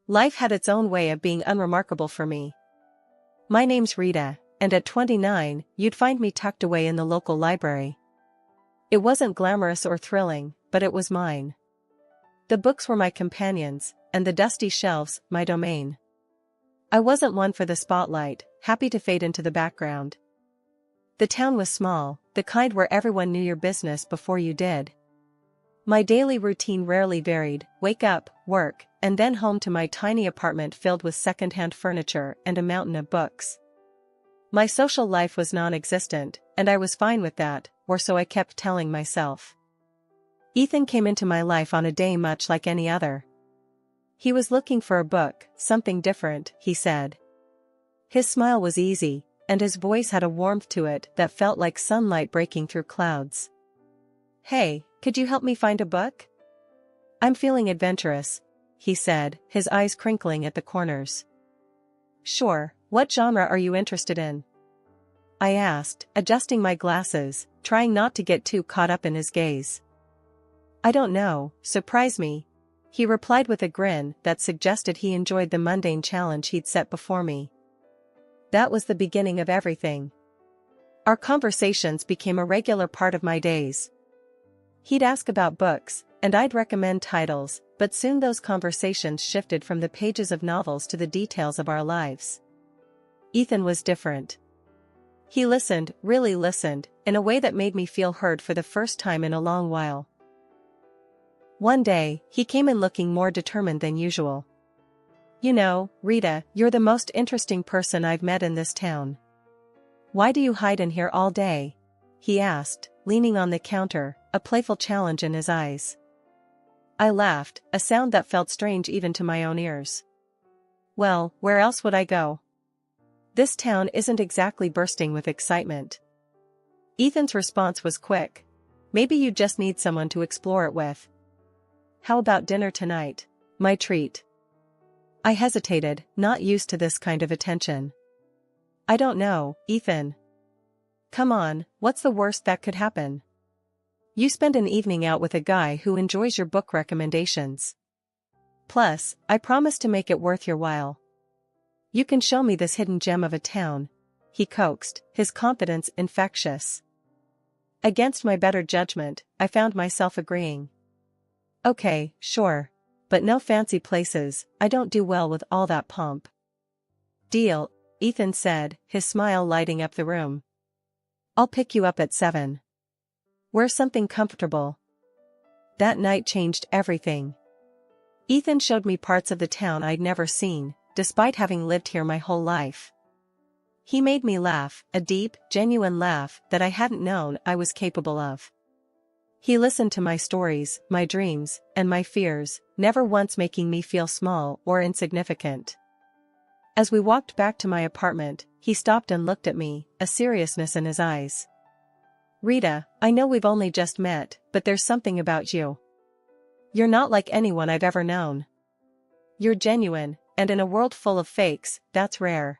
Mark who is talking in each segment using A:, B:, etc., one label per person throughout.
A: Life had its own way of being unremarkable for me. My name's Rita, and at 29, you'd find me tucked away in the local library. It wasn't glamorous or thrilling, but it was mine. The books were my companions, and the dusty shelves, my domain. I wasn't one for the spotlight, happy to fade into the background. The town was small, the kind where everyone knew your business before you did. My daily routine rarely varied: wake up, work, and then home to my tiny apartment filled with second-hand furniture and a mountain of books. My social life was non-existent, and I was fine with that, or so I kept telling myself. Ethan came into my life on a day much like any other. He was looking for a book, something different, he said. His smile was easy, and his voice had a warmth to it that felt like sunlight breaking through clouds. "Hey, could you help me find a book? I'm feeling adventurous," he said, his eyes crinkling at the corners. "Sure, what genre are you interested in?" I asked, adjusting my glasses, trying not to get too caught up in his gaze. "I don't know, surprise me," he replied with a grin that suggested he enjoyed the mundane challenge he'd set before me. That was the beginning of everything. Our conversations became a regular part of my days. He'd ask about books, and I'd recommend titles, but soon those conversations shifted from the pages of novels to the details of our lives. Ethan was different. He listened, really listened, in a way that made me feel heard for the first time in a long while. One day, he came in looking more determined than usual. "You know, Rita, you're the most interesting person I've met in this town. Why do you hide in here all day?" he asked, leaning on the counter, a playful challenge in his eyes. I laughed, a sound that felt strange even to my own ears. "Well, where else would I go? This town isn't exactly bursting with excitement." Ethan's response was quick. "Maybe you just need someone to explore it with. How about dinner tonight? My treat." I hesitated, not used to this kind of attention. "I don't know, Ethan. Come on, what's the worst that could happen? You spend an evening out with a guy who enjoys your book recommendations. Plus, I promise to make it worth your while. You can show me this hidden gem of a town," he coaxed, his confidence infectious. Against my better judgment, I found myself agreeing. "Okay, sure. But no fancy places, I don't do well with all that pomp." "Deal," Ethan said, his smile lighting up the room. "I'll pick you up at 7. Wear something comfortable." That night changed everything. Ethan showed me parts of the town I'd never seen, despite having lived here my whole life. He made me laugh, a deep, genuine laugh that I hadn't known I was capable of. He listened to my stories, my dreams, and my fears, never once making me feel small or insignificant. As we walked back to my apartment, he stopped and looked at me, a seriousness in his eyes. "Rita, I know we've only just met, but there's something about you. You're not like anyone I've ever known. You're genuine, and in a world full of fakes, that's rare."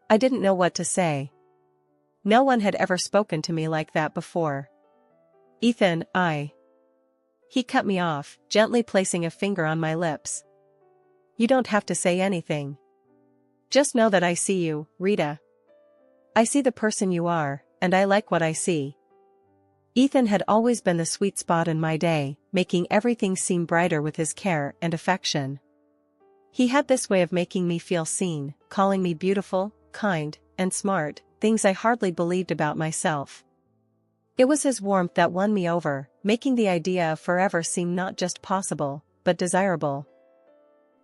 A: I didn't know what to say. No one had ever spoken to me like that before. "Ethan, He cut me off, gently placing a finger on my lips. "You don't have to say anything. Just know that I see you, Rita. I see the person you are, and I like what I see." Ethan had always been the sweet spot in my day, making everything seem brighter with his care and affection. He had this way of making me feel seen, calling me beautiful, kind, and smart, things I hardly believed about myself. It was his warmth that won me over, making the idea of forever seem not just possible, but desirable.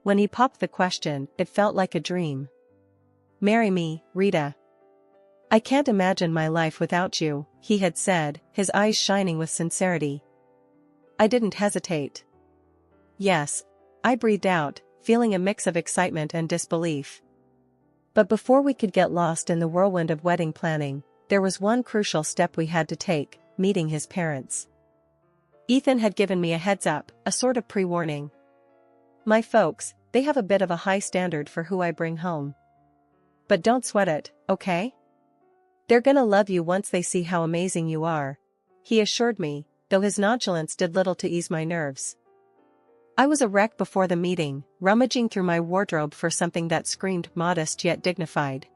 A: When he popped the question, it felt like a dream. "Marry me, Rita. I can't imagine my life without you," he had said, his eyes shining with sincerity. I didn't hesitate. "Yes," I breathed out, feeling a mix of excitement and disbelief. But before we could get lost in the whirlwind of wedding planning, there was one crucial step we had to take: meeting his parents. Ethan had given me a heads up, a sort of pre-warning. "My folks, they have a bit of a high standard for who I bring home. But don't sweat it, okay? They're gonna love you once they see how amazing you are," he assured me, though his nonchalance did little to ease my nerves. I was a wreck before the meeting, rummaging through my wardrobe for something that screamed modest yet dignified.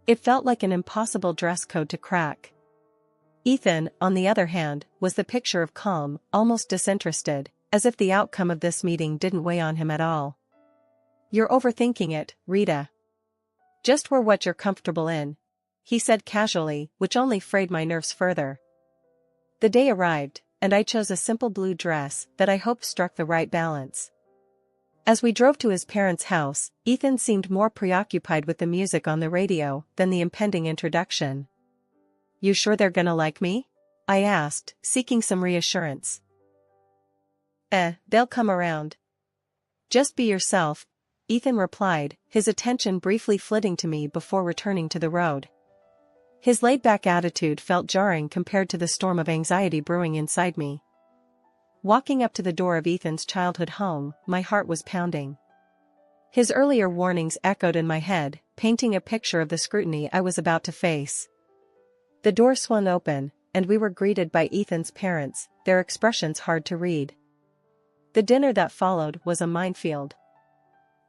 A: It felt like an impossible dress code to crack. Ethan, on the other hand, was the picture of calm, almost disinterested, as if the outcome of this meeting didn't weigh on him at all. "You're overthinking it, Rita. Just wear what you're comfortable in," he said casually, which only frayed my nerves further. The day arrived, and I chose a simple blue dress that I hoped struck the right balance. As we drove to his parents' house, Ethan seemed more preoccupied with the music on the radio than the impending introduction. "You sure they're gonna like me?" I asked, seeking some reassurance. They'll come around. Just be yourself," Ethan replied, his attention briefly flitting to me before returning to the road. His laid-back attitude felt jarring compared to the storm of anxiety brewing inside me. Walking up to the door of Ethan's childhood home, my heart was pounding. His earlier warnings echoed in my head, painting a picture of the scrutiny I was about to face. The door swung open, and we were greeted by Ethan's parents, their expressions hard to read. The dinner that followed was a minefield.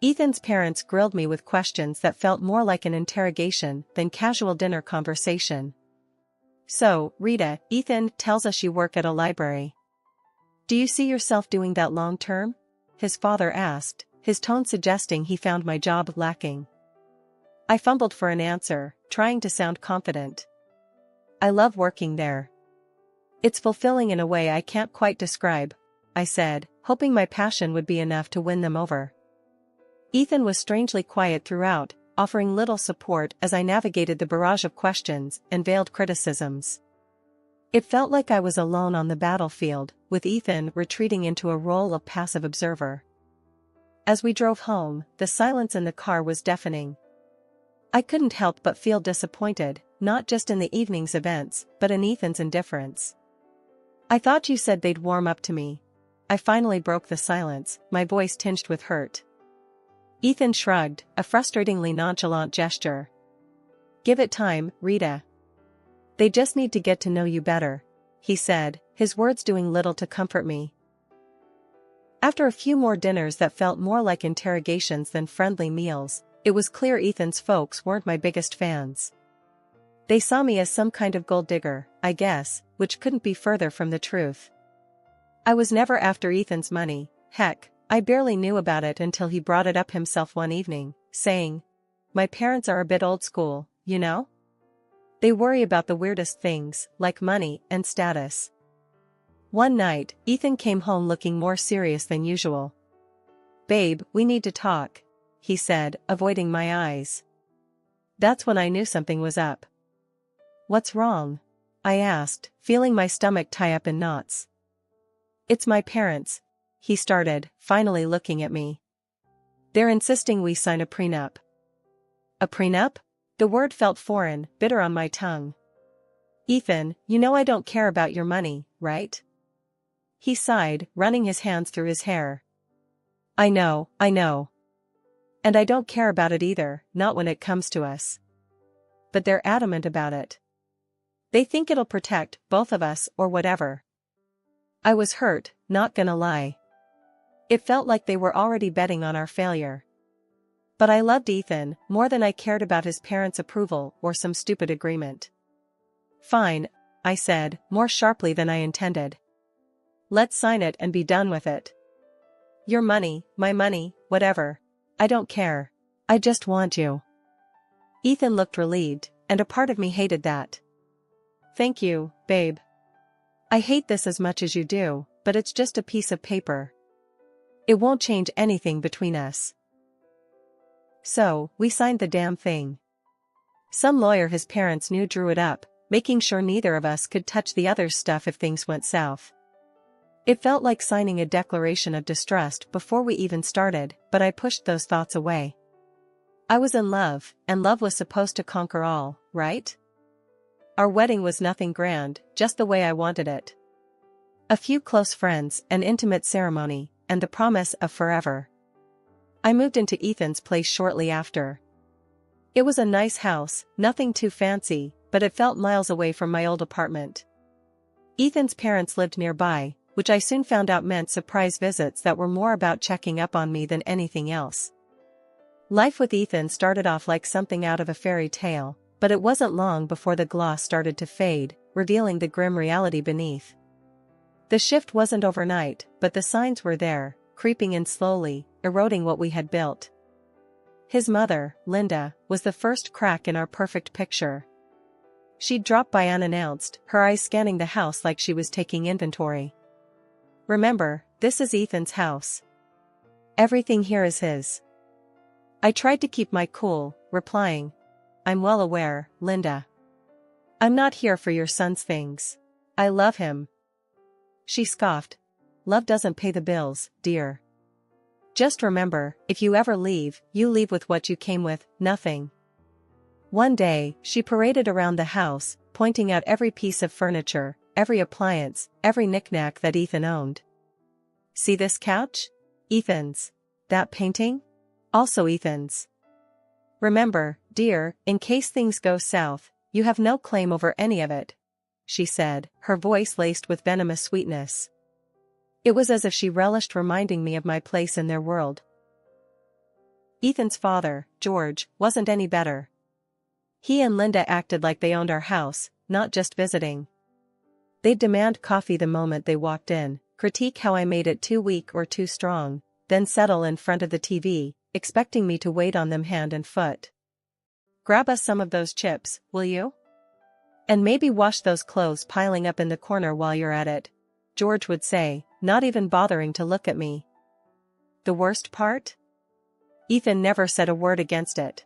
A: Ethan's parents grilled me with questions that felt more like an interrogation than casual dinner conversation. "So, Rita, Ethan tells us you work at a library. Do you see yourself doing that long term?" his father asked, his tone suggesting he found my job lacking. I fumbled for an answer, trying to sound confident. "I love working there. It's fulfilling in a way I can't quite describe," I said, hoping my passion would be enough to win them over. Ethan was strangely quiet throughout, offering little support as I navigated the barrage of questions and veiled criticisms. It felt like I was alone on the battlefield, with Ethan retreating into a role of passive observer. As we drove home, the silence in the car was deafening. I couldn't help but feel disappointed, not just in the evening's events, but in Ethan's indifference. "I thought you said they'd warm up to me." I finally broke the silence, my voice tinged with hurt. Ethan shrugged, a frustratingly nonchalant gesture. "Give it time, Rita. They just need to get to know you better," he said, his words doing little to comfort me. After a few more dinners that felt more like interrogations than friendly meals, it was clear Ethan's folks weren't my biggest fans. They saw me as some kind of gold digger, I guess, which couldn't be further from the truth. I was never after Ethan's money. Heck, I barely knew about it until he brought it up himself one evening, saying, "My parents are a bit old school, you know? They worry about the weirdest things, like money and status." One night, Ethan came home looking more serious than usual. "Babe, we need to talk," he said, avoiding my eyes. That's when I knew something was up. "What's wrong?" I asked, feeling my stomach tie up in knots. "It's my parents," he started, finally looking at me. "They're insisting we sign a prenup." "A prenup?" The word felt foreign, bitter on my tongue. "Ethan, you know I don't care about your money, right?" He sighed, running his hands through his hair. I know. And I don't care about it either, not when it comes to us. But they're adamant about it. They think it'll protect both of us or whatever." I was hurt, not gonna lie. It felt like they were already betting on our failure. But I loved Ethan more than I cared about his parents' approval or some stupid agreement. "Fine," I said, more sharply than I intended. "Let's sign it and be done with it. Your money, my money, whatever. I don't care. I just want you." Ethan looked relieved, and a part of me hated that. "Thank you, babe. I hate this as much as you do, but it's just a piece of paper. It won't change anything between us." So, we signed the damn thing. Some lawyer his parents knew drew it up, making sure neither of us could touch the other's stuff if things went south. It felt like signing a declaration of distrust before we even started, but I pushed those thoughts away. I was in love, and love was supposed to conquer all, right? Our wedding was nothing grand, just the way I wanted it. A few close friends, an intimate ceremony, and the promise of forever. I moved into Ethan's place shortly after. It was a nice house, nothing too fancy, but it felt miles away from my old apartment. Ethan's parents lived nearby, which I soon found out meant surprise visits that were more about checking up on me than anything else. Life with Ethan started off like something out of a fairy tale, but it wasn't long before the gloss started to fade, revealing the grim reality beneath. The shift wasn't overnight, but the signs were there, creeping in slowly, eroding what we had built. His mother, Linda, was the first crack in our perfect picture. She'd drop by unannounced, her eyes scanning the house like she was taking inventory. "Remember, this is Ethan's house. Everything here is his." I tried to keep my cool, replying, "I'm well aware, Linda. I'm not here for your son's things. I love him." She scoffed. "Love doesn't pay the bills, dear. Just remember, if you ever leave, you leave with what you came with, nothing." One day, she paraded around the house, pointing out every piece of furniture, every appliance, every knickknack that Ethan owned. "See this couch? Ethan's. That painting? Also Ethan's. Remember, dear, in case things go south, you have no claim over any of it," she said, her voice laced with venomous sweetness. It was as if she relished reminding me of my place in their world. Ethan's father, George, wasn't any better. He and Linda acted like they owned our house, not just visiting. They'd demand coffee the moment they walked in, critique how I made it too weak or too strong, then settle in front of the TV, expecting me to wait on them hand and foot. "Grab us some of those chips, will you? And maybe wash those clothes piling up in the corner while you're at it," George would say, not even bothering to look at me. The worst part? Ethan never said a word against it.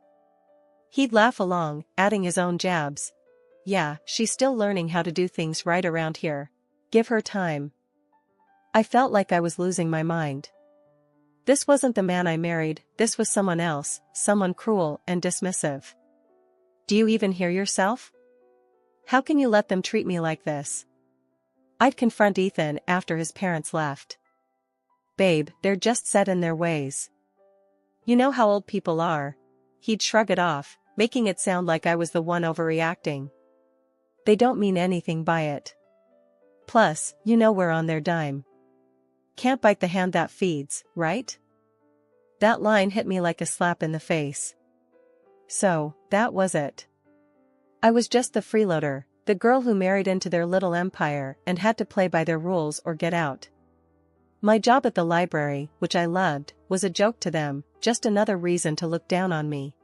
A: He'd laugh along, adding his own jabs. "Yeah, she's still learning how to do things right around here. Give her time." I felt like I was losing my mind. This wasn't the man I married, this was someone else, someone cruel and dismissive. "Do you even hear yourself? How can you let them treat me like this?" I'd confront Ethan after his parents left. "Babe, they're just set in their ways. You know how old people are." He'd shrug it off, making it sound like I was the one overreacting. "They don't mean anything by it. Plus, you know we're on their dime. Can't bite the hand that feeds, right?" That line hit me like a slap in the face. So, that was it. I was just the freeloader, the girl who married into their little empire and had to play by their rules or get out. My job at the library, which I loved, was a joke to them, just another reason to look down on me.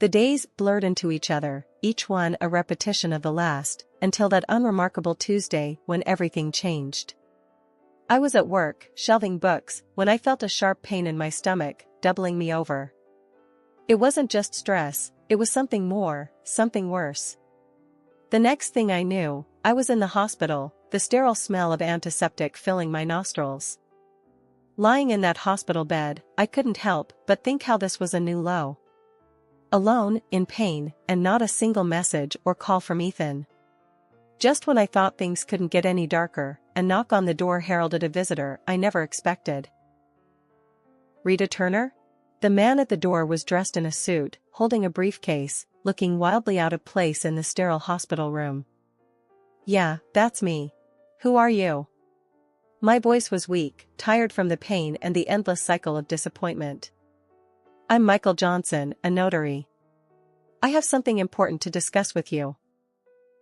A: The days blurred into each other, each one a repetition of the last, until that unremarkable Tuesday when everything changed. I was at work, shelving books, when I felt a sharp pain in my stomach, doubling me over. It wasn't just stress, it was something more, something worse. The next thing I knew, I was in the hospital, the sterile smell of antiseptic filling my nostrils. Lying in that hospital bed, I couldn't help but think how this was a new low. Alone, in pain, and not a single message or call from Ethan. Just when I thought things couldn't get any darker, a knock on the door heralded a visitor I never expected. "Rita Turner?" The man at the door was dressed in a suit, holding a briefcase, looking wildly out of place in the sterile hospital room. "Yeah, that's me. Who are you?" My voice was weak, tired from the pain and the endless cycle of disappointment. "I'm Michael Johnson, a notary. I have something important to discuss with you."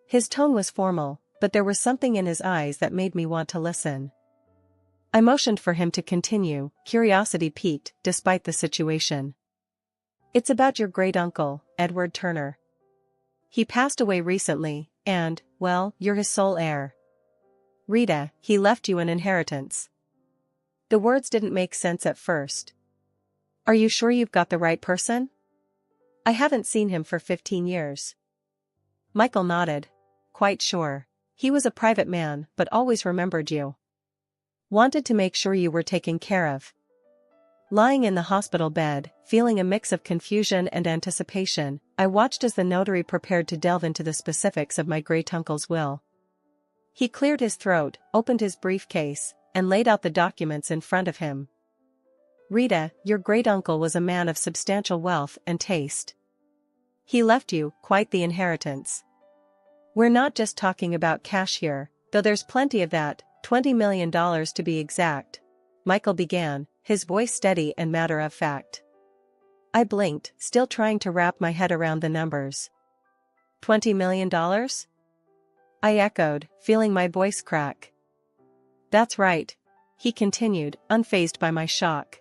A: His tone was formal, but there was something in his eyes that made me want to listen. I motioned for him to continue, curiosity piqued despite the situation. "It's about your great-uncle, Edward Turner. He passed away recently, and, well, you're his sole heir. Rita, he left you an inheritance." The words didn't make sense at first. "Are you sure you've got the right person? I haven't seen him for 15 years. Michael nodded. "Quite sure. He was a private man, but always remembered you. Wanted to make sure you were taken care of." Lying in the hospital bed, feeling a mix of confusion and anticipation, I watched as the notary prepared to delve into the specifics of my great-uncle's will. He cleared his throat, opened his briefcase, and laid out the documents in front of him. "Rita, your great-uncle was a man of substantial wealth and taste. He left you quite the inheritance. We're not just talking about cash here, though there's plenty of that, $20 million to be exact, Michael began, his voice steady and matter-of-fact. I blinked, still trying to wrap my head around the numbers. $20 million? I echoed, feeling my voice crack. That's right, he continued, unfazed by my shock.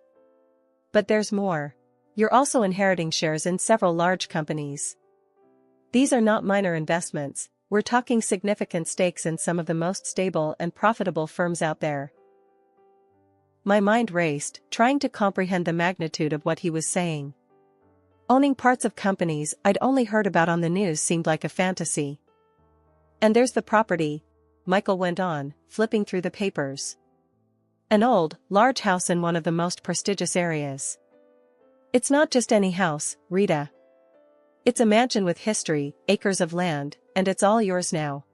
A: But there's more. You're also inheriting shares in several large companies. These are not minor investments, we're talking significant stakes in some of the most stable and profitable firms out there. My mind raced, trying to comprehend the magnitude of what he was saying. Owning parts of companies I'd only heard about on the news seemed like a fantasy. And there's the property, Michael went on, flipping through the papers. An old, large house in one of the most prestigious areas. It's not just any house, Rita. It's a mansion with history, acres of land, and it's all yours now.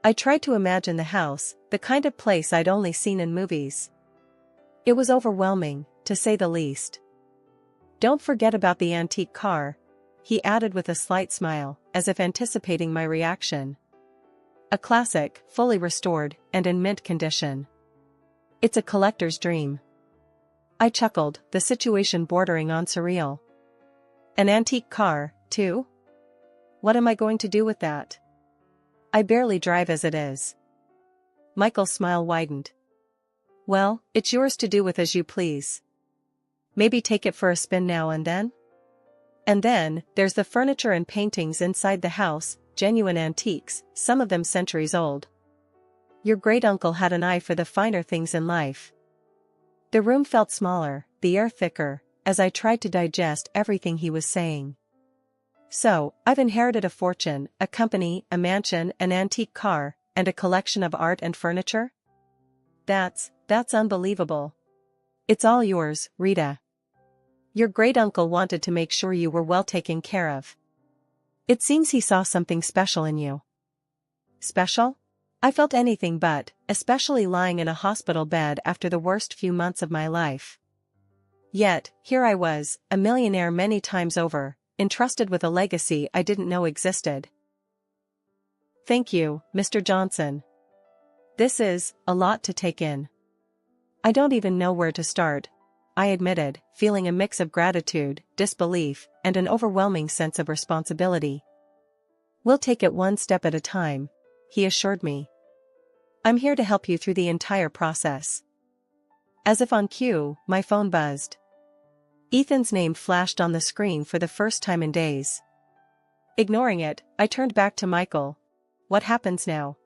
A: I tried to imagine the house, the kind of place I'd only seen in movies. It was overwhelming, to say the least. Don't forget about the antique car, he added with a slight smile, as if anticipating my reaction. A classic, fully restored, and in mint condition. It's a collector's dream. I chuckled, the situation bordering on surreal. An antique car, too? What am I going to do with that? I barely drive as it is. Michael's smile widened. Well, it's yours to do with as you please. Maybe take it for a spin now and then? And then, there's the furniture and paintings inside the house, genuine antiques, some of them centuries old. Your great-uncle had an eye for the finer things in life. The room felt smaller, the air thicker, as I tried to digest everything he was saying. So, I've inherited a fortune, a company, a mansion, an antique car, and a collection of art and furniture? That's unbelievable. It's all yours, Rita. Your great-uncle wanted to make sure you were well taken care of. It seems he saw something special in you. Special? I felt anything but, especially lying in a hospital bed after the worst few months of my life. Yet, here I was, a millionaire many times over, entrusted with a legacy I didn't know existed. Thank you, Mr. Johnson. This is a lot to take in. I don't even know where to start, I admitted, feeling a mix of gratitude, disbelief, and an overwhelming sense of responsibility. We'll take it one step at a time, he assured me. I'm here to help you through the entire process. As if on cue, my phone buzzed. Ethan's name flashed on the screen for the first time in days. Ignoring it, I turned back to Michael. What happens now?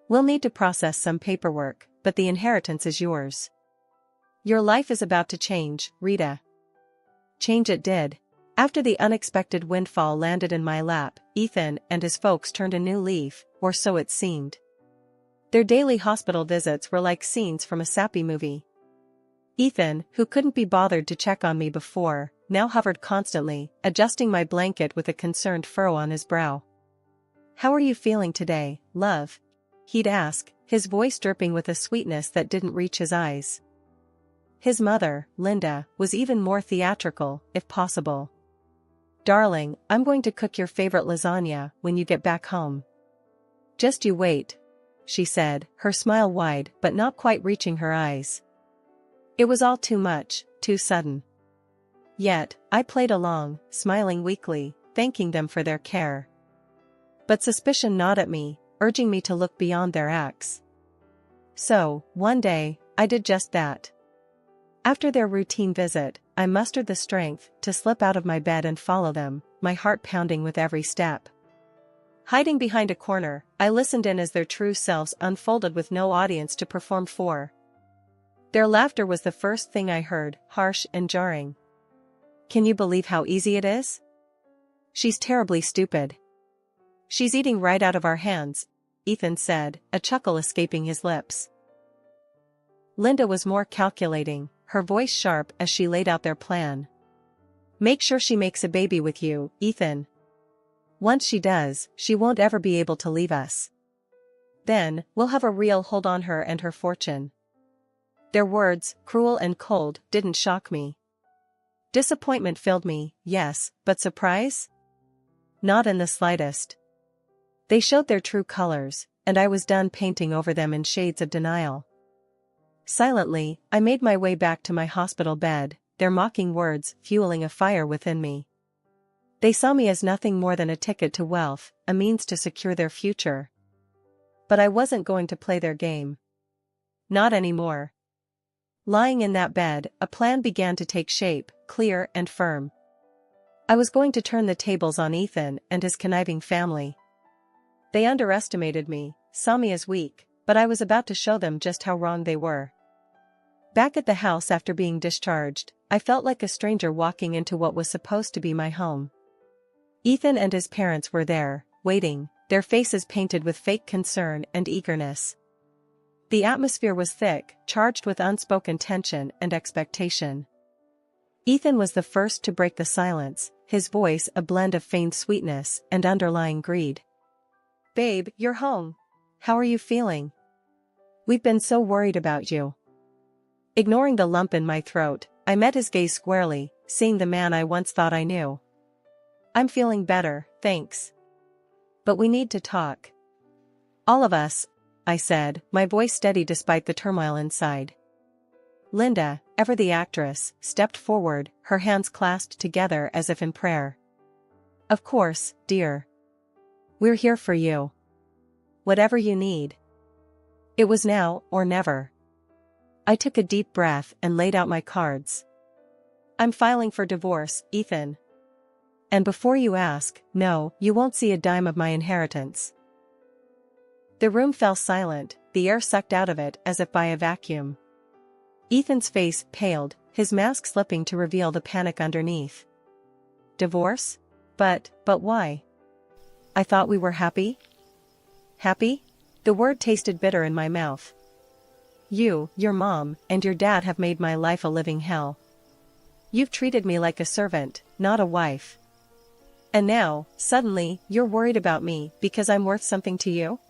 A: We'll need to process some paperwork, but the inheritance is yours. Your life is about to change, Rita. Change it did. After the unexpected windfall landed in my lap, Ethan and his folks turned a new leaf, or so it seemed. Their daily hospital visits were like scenes from a sappy movie. Ethan, who couldn't be bothered to check on me before, now hovered constantly, adjusting my blanket with a concerned furrow on his brow. How are you feeling today, love? He'd ask, his voice dripping with a sweetness that didn't reach his eyes. His mother, Linda, was even more theatrical, if possible. Darling, I'm going to cook your favorite lasagna when you get back home. Just you wait, she said, her smile wide but not quite reaching her eyes. It was all too much, too sudden. Yet, I played along, smiling weakly, thanking them for their care. But suspicion gnawed at me, urging me to look beyond their acts. So, one day, I did just that. After their routine visit, I mustered the strength to slip out of my bed and follow them, my heart pounding with every step. Hiding behind a corner, I listened in as their true selves unfolded with no audience to perform for. Their laughter was the first thing I heard, harsh and jarring. Can you believe how easy it is? She's terribly stupid. She's eating right out of our hands, Ethan said, a chuckle escaping his lips. Linda was more calculating, her voice sharp as she laid out their plan. Make sure she makes a baby with you, Ethan. Once she does, she won't ever be able to leave us. Then, we'll have a real hold on her and her fortune. Their words, cruel and cold, didn't shock me. Disappointment filled me, yes, but surprise? Not in the slightest. They showed their true colors, and I was done painting over them in shades of denial. Silently, I made my way back to my hospital bed, their mocking words fueling a fire within me. They saw me as nothing more than a ticket to wealth, a means to secure their future. But I wasn't going to play their game. Not anymore. Lying in that bed, a plan began to take shape, clear and firm. I was going to turn the tables on Ethan and his conniving family. They underestimated me, saw me as weak, but I was about to show them just how wrong they were. Back at the house after being discharged, I felt like a stranger walking into what was supposed to be my home. Ethan and his parents were there, waiting, their faces painted with fake concern and eagerness. The atmosphere was thick, charged with unspoken tension and expectation. Ethan was the first to break the silence, his voice a blend of feigned sweetness and underlying greed. "Babe, you're home. How are you feeling? We've been so worried about you." Ignoring the lump in my throat, I met his gaze squarely, seeing the man I once thought I knew. "I'm feeling better, thanks. But we need to talk." "All of us," I said, my voice steady despite the turmoil inside. Linda, ever the actress, stepped forward, her hands clasped together as if in prayer. "Of course, dear. We're here for you. Whatever you need." It was now or never. I took a deep breath and laid out my cards. "I'm filing for divorce, Ethan. And before you ask, no, you won't see a dime of my inheritance." The room fell silent, the air sucked out of it as if by a vacuum. Ethan's face paled, his mask slipping to reveal the panic underneath. "Divorce? But why? I thought we were happy?" "Happy?" The word tasted bitter in my mouth. Your mom, and your dad have made my life a living hell. You've treated me like a servant, not a wife. And now, suddenly, you're worried about me because I'm worth something to you?"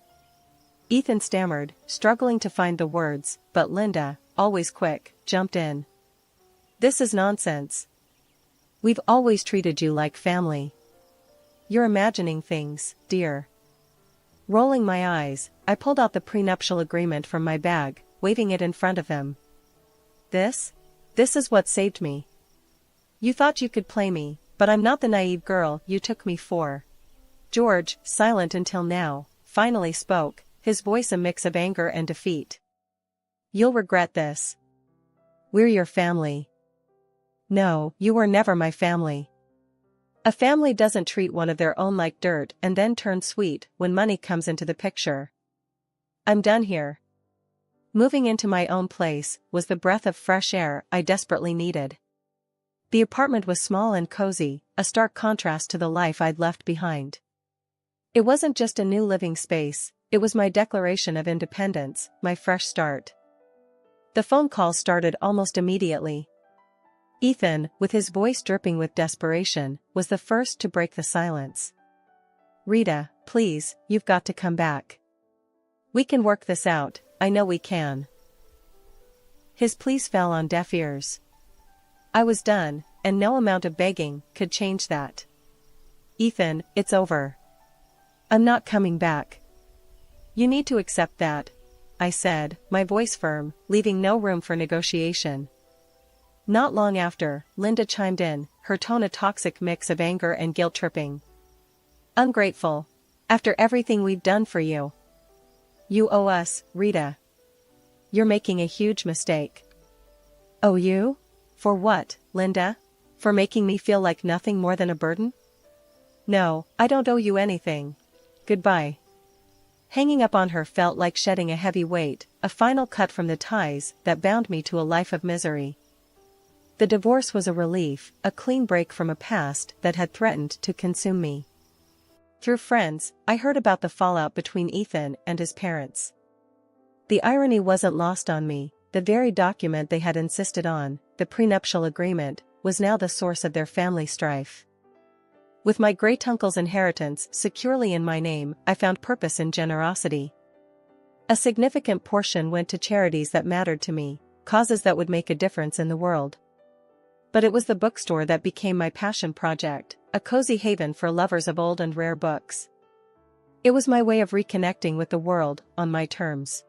A: Ethan stammered, struggling to find the words, but Linda, always quick, jumped in. "This is nonsense. We've always treated you like family. You're imagining things, dear." Rolling my eyes, I pulled out the prenuptial agreement from my bag, waving it in front of him. This is what saved me. You thought you could play me, but I'm not the naive girl you took me for." George, silent until now, finally spoke, his voice a mix of anger and defeat. "You'll regret this. We're your family." "No, you were never my family. A family doesn't treat one of their own like dirt and then turn sweet when money comes into the picture. I'm done here." Moving into my own place was the breath of fresh air I desperately needed. The apartment was small and cozy, a stark contrast to the life I'd left behind. It wasn't just a new living space, it was my declaration of independence, my fresh start. The phone call started almost immediately. Ethan, with his voice dripping with desperation, was the first to break the silence. "Rita, please, you've got to come back. We can work this out, I know we can." His pleas fell on deaf ears. I was done, and no amount of begging could change that. "Ethan, it's over. I'm not coming back. You need to accept that," I said, my voice firm, leaving no room for negotiation. Not long after, Linda chimed in, her tone a toxic mix of anger and guilt-tripping. "Ungrateful. After everything we've done for you. You owe us, Rita. You're making a huge mistake." "Owe you? For what, Linda? For making me feel like nothing more than a burden?" "No, I don't owe you anything. Goodbye." Hanging up on her felt like shedding a heavy weight, a final cut from the ties that bound me to a life of misery. The divorce was a relief, a clean break from a past that had threatened to consume me. Through friends, I heard about the fallout between Ethan and his parents. The irony wasn't lost on me, the very document they had insisted on, the prenuptial agreement, was now the source of their family strife. With my great-uncle's inheritance securely in my name, I found purpose in generosity. A significant portion went to charities that mattered to me, causes that would make a difference in the world. But it was the bookstore that became my passion project, a cozy haven for lovers of old and rare books. It was my way of reconnecting with the world on my terms.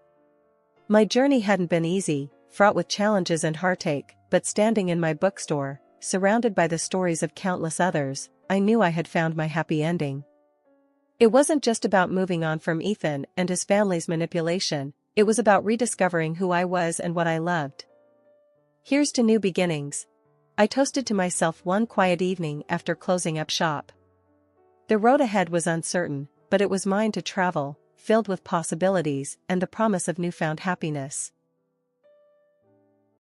A: My journey hadn't been easy, fraught with challenges and heartache, but standing in my bookstore, surrounded by the stories of countless others, I knew I had found my happy ending. It wasn't just about moving on from Ethan and his family's manipulation, it was about rediscovering who I was and what I loved. Here's to new beginnings, I toasted to myself one quiet evening after closing up shop. The road ahead was uncertain, but it was mine to travel, filled with possibilities and the promise of newfound happiness.